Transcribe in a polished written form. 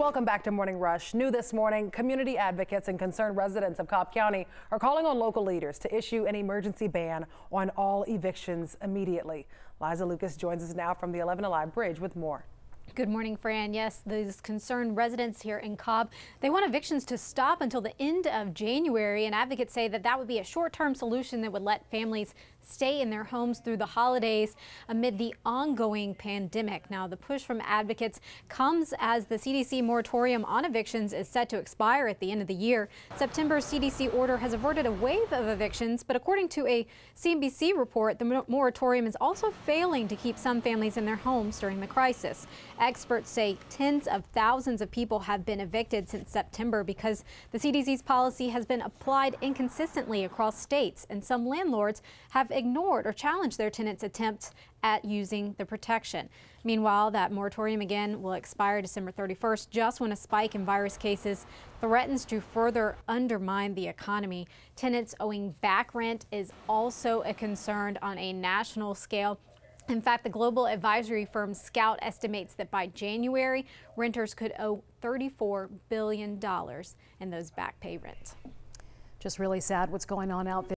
Welcome back to Morning Rush. New this morning, community advocates and concerned residents of Cobb County are calling on local leaders to issue an emergency ban on all evictions immediately. Liza Lucas joins us now from the 11 Alive Bridge with more. Good morning, Fran. Yes, these concerned residents here in Cobb, they want evictions to stop until the end of January, and advocates say that would be a short-term solution that would let families stay in their homes through the holidays amid the ongoing pandemic. Now, the push from advocates comes as the CDC moratorium on evictions is set to expire at the end of the year. September's CDC order has averted a wave of evictions, but according to a CNBC report, the moratorium is also failing to keep some families in their homes during the crisis. Experts say tens of thousands of people have been evicted since September because the CDC's policy has been applied inconsistently across states, and some landlords have ignored or challenged their tenants' attempts at using the protection. Meanwhile, that moratorium again will expire December 31st, just when a spike in virus cases threatens to further undermine the economy. Tenants owing back rent is also a concern on a national scale. In fact, the global advisory firm Scout estimates that by January, renters could owe $34 billion in those back payments. Just really sad what's going on out there.